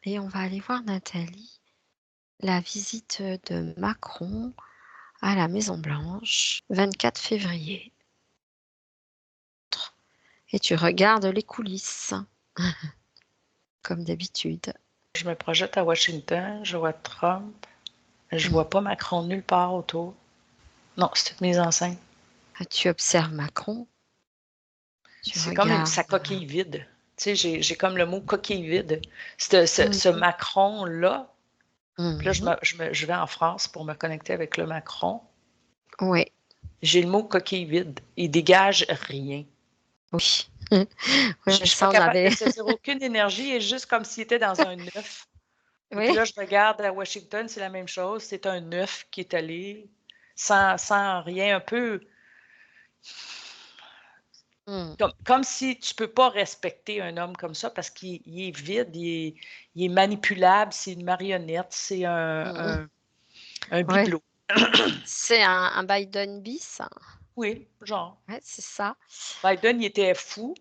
et on va aller voir Nathalie. La visite de Macron à la Maison-Blanche, 24 février. Et tu regardes les coulisses, comme d'habitude. Je me projette à Washington, je vois Trump, je vois pas Macron nulle part autour. Non, c'est toute mise en scène. Tu observes Macron. C'est comme sa coquille vide. Tu sais, j'ai comme le mot coquille vide. Ce Macron-là, puis là, je vais en France pour me connecter avec le Macron. Oui. J'ai le mot coquille vide. Il dégage rien. Oui. Je ne suis pas capable de saisir aucune énergie, et juste comme s'il était dans un œuf. Et puis là, je regarde à Washington, c'est la même chose. C'est un œuf qui est allé sans rien, un peu comme si tu ne peux pas respecter un homme comme ça parce qu'il est vide, il est manipulable, c'est une marionnette, c'est un bibelot. C'est un Biden bis. Oui, genre. Ouais, c'est ça. Biden, il était fou.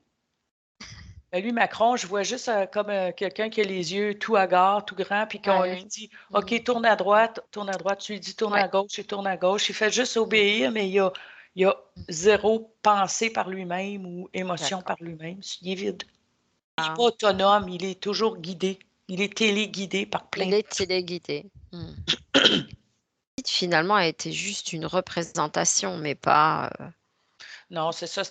Mais lui, Macron, je vois juste comme quelqu'un qui a les yeux tout hagards, tout grands, puis qu'on lui dit OK, tourne à droite, tu lui dis tourne à gauche, il tourne à gauche. Il fait juste obéir, mais il y a zéro pensée par lui-même ou émotion par lui-même. Il est vide. Il n'est pas autonome, il est toujours guidé. Il est téléguidé par plein Il est téléguidé. Finalement, a été juste une représentation, mais pas... Non, c'est ça.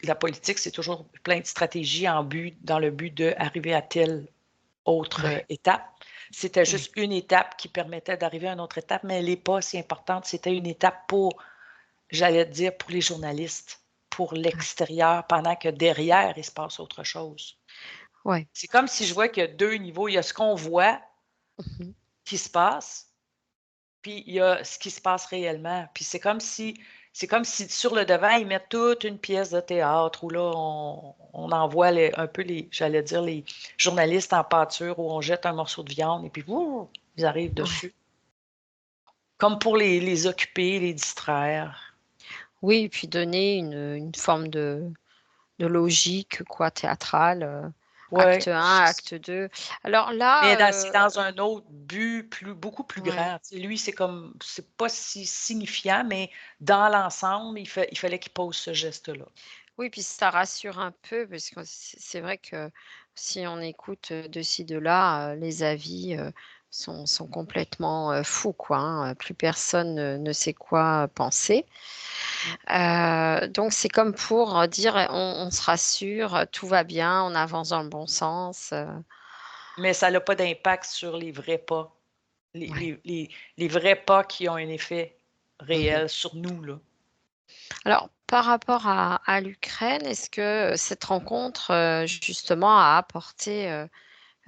La politique, c'est toujours plein de stratégies dans le but d'arriver à telle autre étape. C'était juste une étape qui permettait d'arriver à une autre étape, mais elle n'est pas si importante. C'était une étape j'allais dire, pour les journalistes, pour l'extérieur, pendant que derrière, il se passe autre chose. Ouais. C'est comme si je vois qu'il y a deux niveaux. Il y a ce qu'on voit qui se passe, puis il y a ce qui se passe réellement. Puis c'est comme si sur le devant, ils mettent toute une pièce de théâtre où là, on envoie un peu j'allais dire, les journalistes en pâture où on jette un morceau de viande et puis ils arrivent dessus. Comme pour les occuper, les distraire. Oui, et puis donner une forme de logique, théâtrale. Acte 1, acte 2. Alors Mais là... c'est dans un autre but beaucoup plus grand. Lui, c'est pas si signifiant, mais dans l'ensemble, il fallait qu'il pose ce geste-là. Oui, puis ça rassure un peu parce que c'est vrai que si on écoute de ci, de là, les avis sont complètement fous, quoi. Plus personne ne sait quoi penser. Donc c'est comme pour dire on se rassure, tout va bien, on avance dans le bon sens. Mais ça n'a pas d'impact sur les vrais pas. Les vrais pas qui ont un effet réel sur nous, là. Alors, par rapport à l'Ukraine, est-ce que cette rencontre, justement, a apporté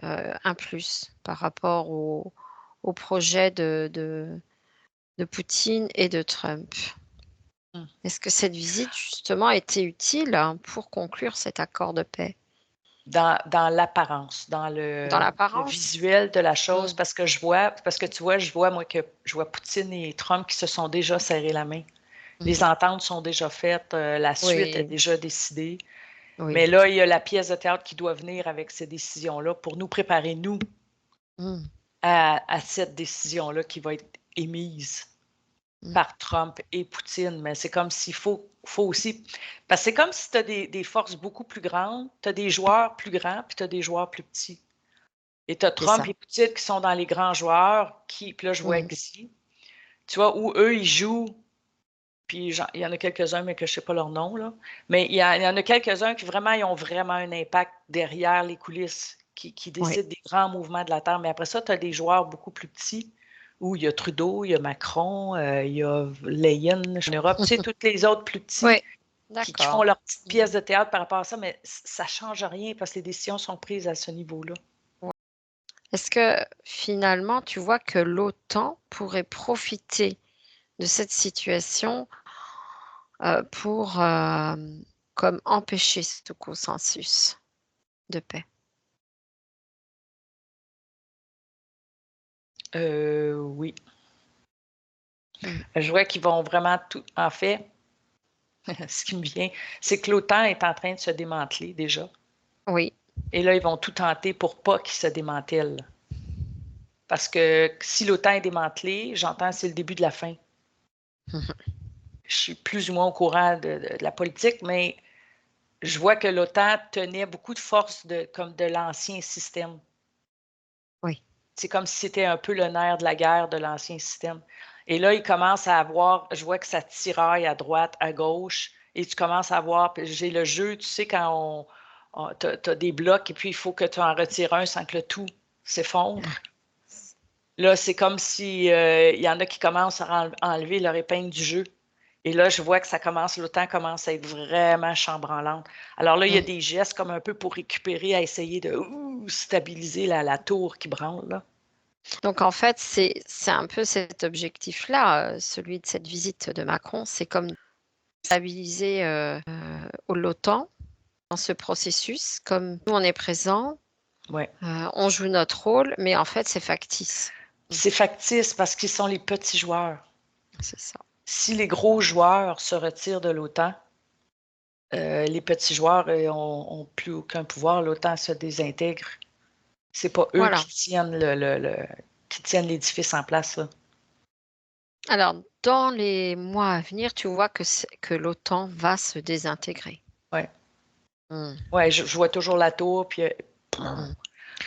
un plus par rapport au projet de Poutine et de Trump? Est-ce que cette visite, justement, a été utile pour conclure cet accord de paix? Dans l'apparence, dans le l'apparence? visuel de la chose, parce que tu vois, moi, que je vois Poutine et Trump qui se sont déjà serrés la main. Les ententes sont déjà faites, la suite est déjà décidée. Mais Oui. là, il y a la pièce de théâtre qui doit venir avec ces décisions-là pour nous préparer, nous, à cette décision-là qui va être émise par Trump et Poutine. Mais c'est comme s'il faut aussi... Parce que c'est comme si tu as des forces beaucoup plus grandes, tu as des joueurs plus grands, puis tu as des joueurs plus petits. Et tu as Trump et Poutine qui sont dans les grands joueurs, puis là, je vois ici, tu vois, où eux, ils jouent. Puis il y en a quelques-uns, mais que je ne sais pas leur nom, là. Mais il y en a quelques-uns qui vraiment, ils ont vraiment un impact derrière les coulisses, qui décident des grands mouvements de la Terre. Mais après ça, tu as des joueurs beaucoup plus petits, où il y a Trudeau, il y a Macron, il y a Leyen en Europe, tu sais, tous les autres plus petits qui font leur petite pièce de théâtre par rapport à ça, mais ça ne change rien parce que les décisions sont prises à ce niveau-là. Est-ce que finalement, tu vois que l'OTAN pourrait profiter de cette situation pour comme empêcher ce consensus de paix? Oui. Je vois qu'ils vont vraiment tout. En fait, ce qui me vient, c'est que l'OTAN est en train de se démanteler déjà. Oui. Et là, ils vont tout tenter pour pas qu'ils se démantèlent. Parce que si l'OTAN est démantelé, j'entends c'est le début de la fin. Je suis plus ou moins au courant de la politique, mais je vois que l'OTAN tenait beaucoup de force comme de l'ancien système. Oui. C'est comme si c'était un peu le nerf de la guerre de l'ancien système. Et là, il commence à avoir, je vois que ça tiraille à droite, à gauche, et tu commences à voir, j'ai le jeu, tu sais, quand tu as des blocs, et puis il faut que tu en retires un sans que le tout s'effondre. Là, c'est comme si il y en a qui commencent à enlever leur épingle du jeu. Et là, je vois que l'OTAN commence à être vraiment chambranlante. Alors là, il y a des gestes comme un peu pour récupérer, à essayer de stabiliser la tour qui branle, là. Donc en fait, c'est un peu cet objectif-là, celui de cette visite de Macron, c'est comme stabiliser l'OTAN dans ce processus, comme nous on est présent, Ouais. on joue notre rôle, mais en fait c'est factice. C'est factice parce qu'ils sont les petits joueurs. C'est ça. Si les gros joueurs se retirent de l'OTAN, les petits joueurs n'ont plus aucun pouvoir, l'OTAN se désintègre. C'est pas eux Voilà. qui tiennent qui tiennent l'édifice en place, là. Alors, dans les mois à venir, tu vois que l'OTAN va se désintégrer. Ouais. Ouais, je vois toujours la tour, puis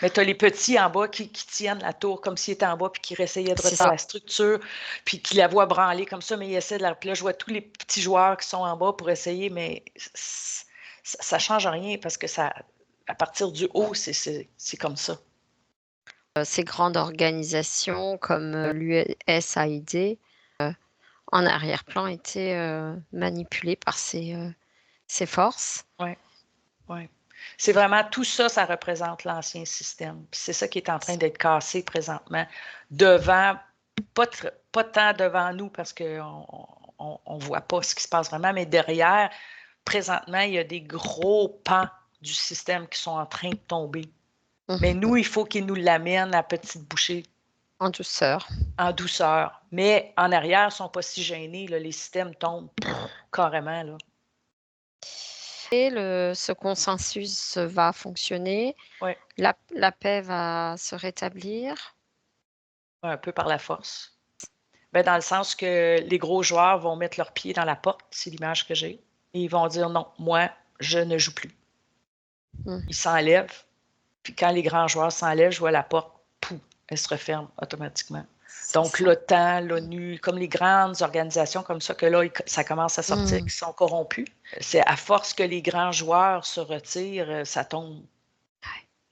mais tu as les petits en bas qui tiennent la tour comme s'ils étaient en bas, puis qui essayaient de C'est retenir ça. la structure, puis qui la voient branler comme ça, mais ils essaient de la. Puis là, je vois tous les petits joueurs qui sont en bas pour essayer, mais ça ne change rien parce que à partir du haut, c'est comme ça. Ces grandes organisations comme l'USAID, en arrière-plan, étaient manipulées par ces forces. Oui, oui. C'est vraiment tout ça, ça représente l'ancien système. Puis c'est ça qui est en train d'être cassé présentement, devant, pas tant devant nous parce qu'on ne voit pas ce qui se passe vraiment, mais derrière, présentement, il y a des gros pans du système qui sont en train de tomber. Mais nous, il faut qu'ils nous l'amènent à petite bouchée. En douceur. En douceur. Mais en arrière, ils ne sont pas si gênés. Là, les systèmes tombent carrément. Là. Et ce consensus va fonctionner. Ouais. La paix va se rétablir. Un peu par la force. Ben, dans le sens que les gros joueurs vont mettre leurs pieds dans la porte, c'est l'image que j'ai, et ils vont dire non, moi, je ne joue plus. Ils s'enlèvent, puis quand les grands joueurs s'enlèvent, je vois la porte, pouf, elle se referme automatiquement. Donc, l'OTAN, l'ONU, comme les grandes organisations comme ça, que là, ça commence à sortir, qui sont corrompus. C'est à force que les grands joueurs se retirent, ça tombe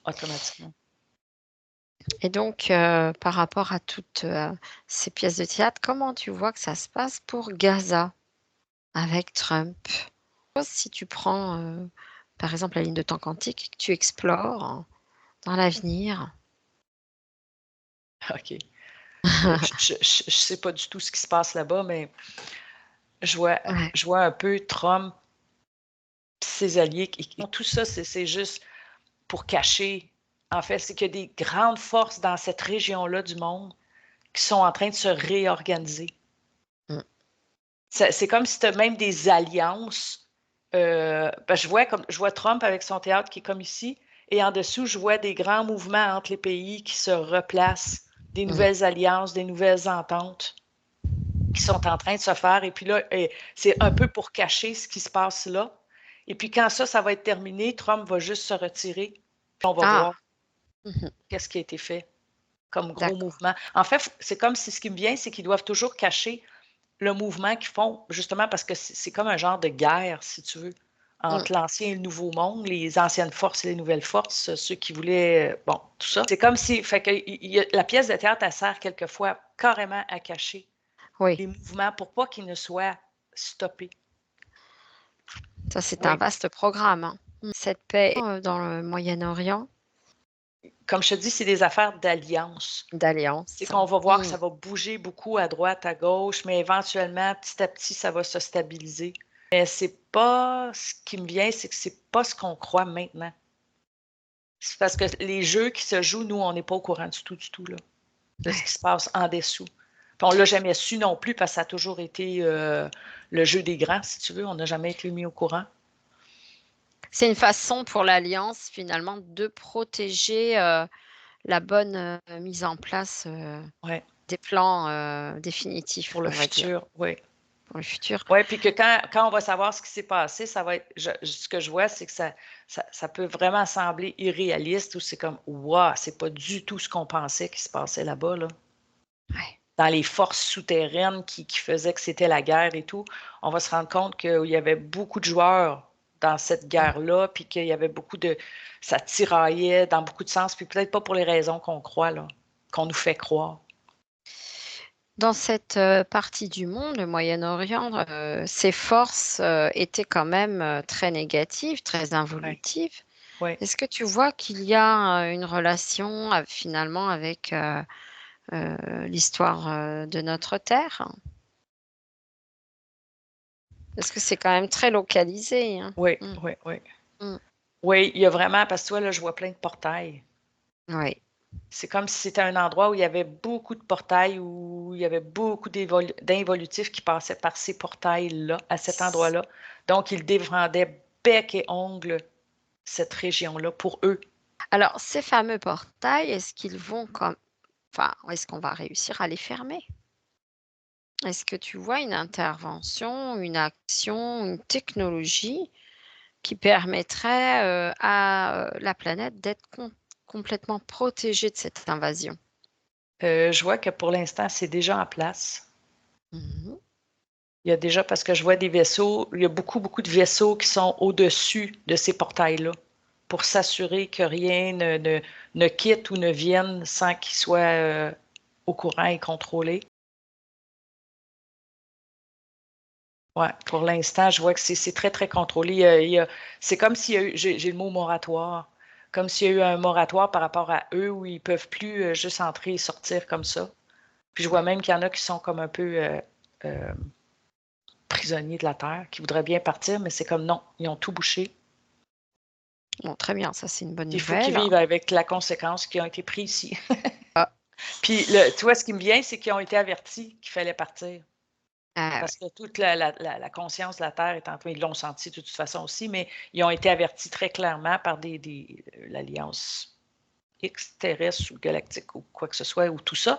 automatiquement. Et donc, par rapport à toutes ces pièces de théâtre, comment tu vois que ça se passe pour Gaza avec Trump? Si tu prends, par exemple, la ligne de temps quantique, que tu explores dans l'avenir. OK. Je ne sais pas du tout ce qui se passe là-bas, mais je vois un peu Trump, ses alliés, et tout ça, c'est juste pour cacher. En fait, c'est qu'il y a des grandes forces dans cette région-là du monde qui sont en train de se réorganiser. C'est comme si tu as même des alliances. Je vois Trump avec son théâtre qui est comme ici, et en dessous, je vois des grands mouvements entre les pays qui se replacent, des nouvelles alliances, des nouvelles ententes qui sont en train de se faire. Et puis là, c'est un peu pour cacher ce qui se passe là. Et puis quand ça va être terminé, Trump va juste se retirer. Puis on va voir qu'est-ce qui a été fait comme gros mouvement. En fait, c'est comme si ce qui me vient, c'est qu'ils doivent toujours cacher le mouvement qu'ils font, justement parce que c'est comme un genre de guerre, si tu veux, entre l'ancien et le nouveau monde, les anciennes forces et les nouvelles forces, ceux qui voulaient, bon, tout ça. C'est comme si, fait que la pièce de théâtre, elle sert quelquefois carrément à cacher les mouvements pour pas qu'ils ne soient stoppés. Ça, c'est un vaste programme. Cette paix dans le Moyen-Orient. Comme je te dis, c'est des affaires d'alliance. D'alliance. C'est qu'on va voir que ça va bouger beaucoup à droite, à gauche, mais éventuellement, petit à petit, ça va se stabiliser. Mais c'est pas ce qui me vient, c'est que c'est pas ce qu'on croit maintenant. C'est parce que les jeux qui se jouent, nous, on n'est pas au courant du tout, là, de ce qui se passe en dessous. Puis on ne l'a jamais su non plus parce que ça a toujours été le jeu des grands, si tu veux. On n'a jamais été mis au courant. C'est une façon pour l'Alliance, finalement, de protéger, la bonne, mise en place, Ouais, des plans, définitifs, pour le on va dire, futur, oui. pour le futur. Oui, puis que quand on va savoir ce qui s'est passé, ça va être ce que je vois, c'est que ça peut vraiment sembler irréaliste ou c'est comme: «Waouh, c'est pas du tout ce qu'on pensait qui se passait là-bas, là». Ouais. Dans les forces souterraines qui faisaient que c'était la guerre et tout, on va se rendre compte qu'il y avait beaucoup de joueurs dans cette Mmh. guerre-là, puis qu'il y avait beaucoup de ça tiraillait dans beaucoup de sens, puis peut-être pas pour les raisons qu'on croit, là, qu'on nous fait croire. Dans cette, partie du monde, le Moyen-Orient, ces forces, étaient quand même, très négatives, très Ouais, involutives. ouais. Est-ce que tu vois qu'il y a, une relation finalement avec, l'histoire, de notre terre? Parce que c'est quand même très localisé, hein. Oui, Mmh. oui, oui. Mmh. Oui, il y a vraiment parce que toi, là, je vois plein de portails. Oui. C'est comme si c'était un endroit où il y avait beaucoup de portails, où il y avait beaucoup d'involutifs qui passaient par ces portails-là, à cet C endroit-là. Donc, ils défendaient bec et ongles cette région-là pour eux. Alors ces fameux portails, est-ce qu'ils vont comme enfin, est-ce qu'on va réussir à les fermer? Est-ce que tu vois une intervention, une action, une technologie qui permettrait, à, la planète d'être complètement protégée de cette invasion? Je vois que pour l'instant, c'est déjà en place. Mmh. Il y a déjà parce que je vois des vaisseaux, il y a beaucoup, beaucoup de vaisseaux qui sont au-dessus de ces portails-là pour s'assurer que rien ne quitte ou ne vienne sans qu'ils soient, au courant et contrôlés. Ouais, pour l'instant, je vois que c'est très, très contrôlé. C'est comme s'il y a eu, j'ai le mot moratoire, comme s'il y a eu un moratoire par rapport à eux où ils peuvent plus juste entrer et sortir comme ça. Puis je vois Ouais. même qu'il y en a qui sont comme un peu euh, prisonniers de la Terre, qui voudraient bien partir, mais c'est comme non, ils ont tout bouché. Bon, très bien, ça c'est une bonne Il faut qu'ils nouvelle. vivent avec la conséquence qui ont été pris ici. Ah, Puis, tu vois, ce qui me vient, c'est qu'ils ont été avertis qu'il fallait partir. ah Parce que toute la conscience de la Terre est en train, ils l'ont senti de toute façon aussi, mais ils ont été avertis très clairement par l'Alliance X terrestre ou galactique ou quoi que ce soit, ou tout ça.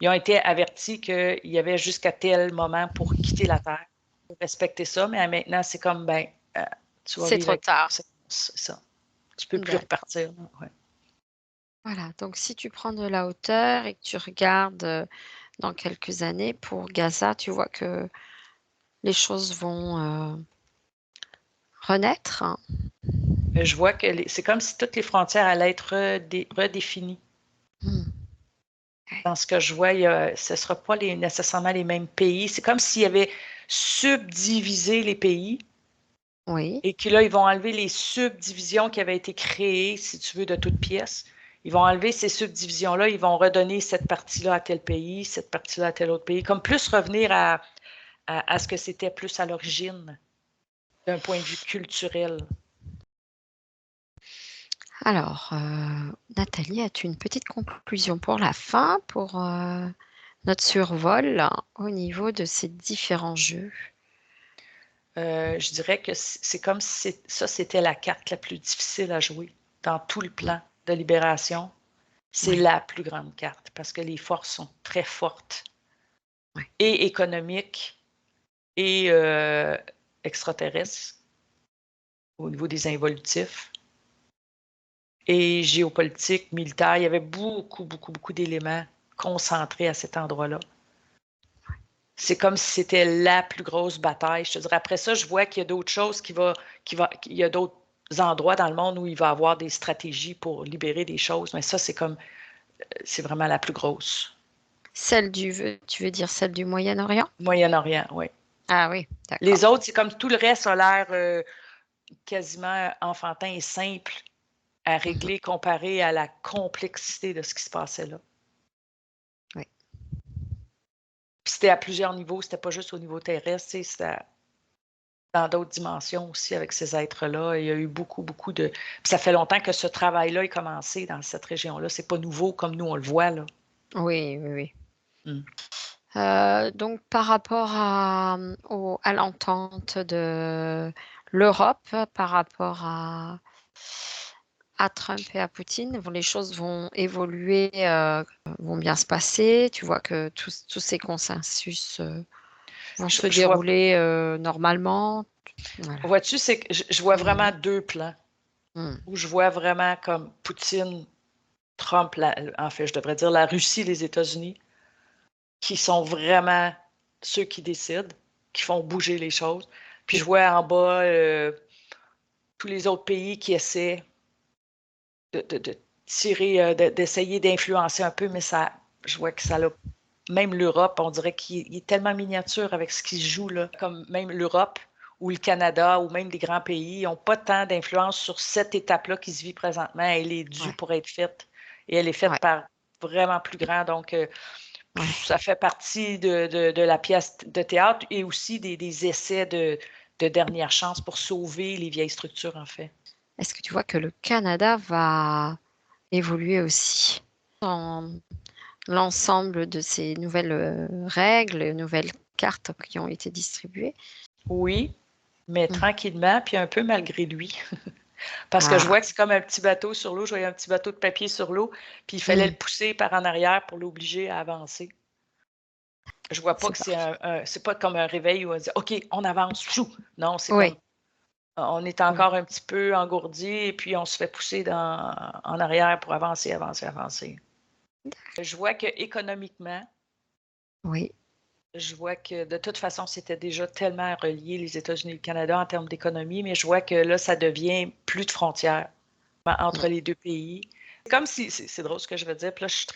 Ils ont été avertis qu'il y avait jusqu'à tel moment pour quitter la Terre, pour respecter ça, mais maintenant, c'est comme, ben, tu vas c'est vivre trop avec les tard. conséquences, c'est ça. Tu peux plus D'accord. repartir. Là, ouais. Voilà, donc si tu prends de la hauteur et que tu regardes, dans quelques années pour Gaza, tu vois que les choses vont, renaître, hein. Je vois que c'est comme si toutes les frontières allaient être redéfinies. Mmh. Ouais. Dans ce que je vois, ce ne sera pas nécessairement les mêmes pays. C'est comme s'il y avait subdivisé les pays Oui, et que là, ils vont enlever les subdivisions qui avaient été créées, si tu veux, de toutes pièces. Ils vont enlever ces subdivisions-là, ils vont redonner cette partie-là à tel pays, cette partie-là à tel autre pays, comme plus revenir à ce que c'était plus à l'origine, d'un point de vue culturel. alors, Nathalie, as-tu une petite conclusion pour la fin, pour, notre survol au niveau de ces différents jeux? Je dirais que c'est comme si ça, c'était la carte la plus difficile à jouer dans tout le Mmh, plan de libération. C'est oui, la plus grande carte parce que les forces sont très fortes oui. et économiques et extraterrestres au niveau des involutifs et géopolitiques, militaires. Il y avait beaucoup, beaucoup, beaucoup d'éléments concentrés à cet endroit-là. C'est comme si c'était la plus grosse bataille. Je te dirais, après ça, je vois qu'il y a d'autres choses il y a d'autres endroits dans le monde où il va y avoir des stratégies pour libérer des choses, mais ça, c'est vraiment la plus grosse. Celle tu veux dire celle du Moyen-Orient? Moyen-Orient, oui. Ah oui, Les d'accord. autres, c'est comme tout le reste a l'air quasiment enfantin et simple à Mmh. régler comparé à la complexité de ce qui se passait là. Oui. Puis c'était à plusieurs niveaux, c'était pas juste au niveau terrestre, tu sais, c'était dans d'autres dimensions aussi avec ces êtres-là. Il y a eu beaucoup, beaucoup de. Puis ça fait longtemps que ce travail-là est commencé dans cette région-là. C'est pas nouveau comme nous, on le voit, là. Oui, oui, oui. Mm. Donc par rapport à, à l'entente de l'Europe par rapport à Trump et à Poutine, les choses vont évoluer, vont bien se passer. Tu vois que tous ces consensus vont se Je vois, dérouler normalement. Voilà. vois-tu, c'est que je vois Mhm. vraiment deux plans Mhm. où je vois vraiment comme Poutine, Trump, en fait, je devrais dire la Russie, les États-Unis, qui sont vraiment ceux qui décident, qui font bouger les choses. Puis je vois en bas tous les autres pays qui essaient de tirer, d'essayer d'influencer un peu, mais ça, je vois que ça l'a. Même l'Europe, on dirait qu'il est tellement miniature avec ce qui se joue là. Comme même l'Europe ou le Canada ou même des grands pays n'ont pas tant d'influence sur cette étape-là qui se vit présentement. Elle est due Ouais, pour être faite et elle est faite ouais, par vraiment plus grand. Donc, ouais. ça fait partie de la pièce de théâtre et aussi des essais de dernière chance pour sauver les vieilles structures, en fait. Est-ce que tu vois que le Canada va évoluer aussi dans l'ensemble de ces nouvelles règles, nouvelles cartes qui ont été distribuées? Oui, mais Mm. tranquillement, puis un peu malgré lui. Parce que je Ah, vois que c'est comme un petit bateau sur l'eau. Je voyais un petit bateau de papier sur l'eau, puis il fallait le mm. pousser par en arrière pour l'obliger à avancer. Je vois pas C'est que c'est parfait. c'est pas comme un réveil où on dit OK, on avance. Chou! Non, c'est comme Oui, on est oui, encore un petit peu engourdi et puis on se fait pousser en arrière pour avancer, avancer, avancer. Je vois que économiquement, oui. je vois que de toute façon, c'était déjà tellement relié les États-Unis et le Canada en termes d'économie, mais je vois que là, ça devient plus de frontières Mm. entre les deux pays. C'est comme si, c'est drôle ce que je veux dire, puis là, je suis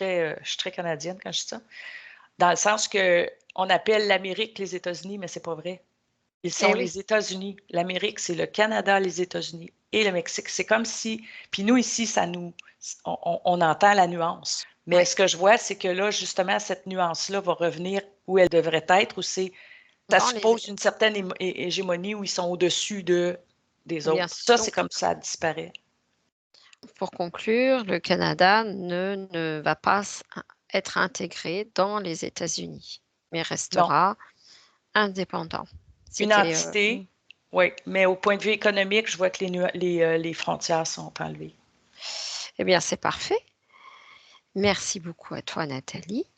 très canadienne quand je dis ça, dans le sens que on appelle l'Amérique les États-Unis, mais c'est pas vrai. Ils sont Eh oui, les États-Unis. L'Amérique, c'est le Canada, les États-Unis et le Mexique. C'est comme si, puis nous ici, on entend la nuance. Mais oui. ce que je vois, c'est que là, justement, cette nuance-là va revenir où elle devrait être, où ça Non, suppose une certaine hégémonie où ils sont au-dessus des bien autres. sûr. Ça, c'est Donc, comme ça disparaît. pour conclure, le Canada ne va pas être intégré dans les États-Unis, mais Non. restera indépendant. Une C'était, entité, oui, mais au point de vue économique, je vois que les frontières sont enlevées. eh bien, c'est parfait. Merci beaucoup à toi, Nathalie.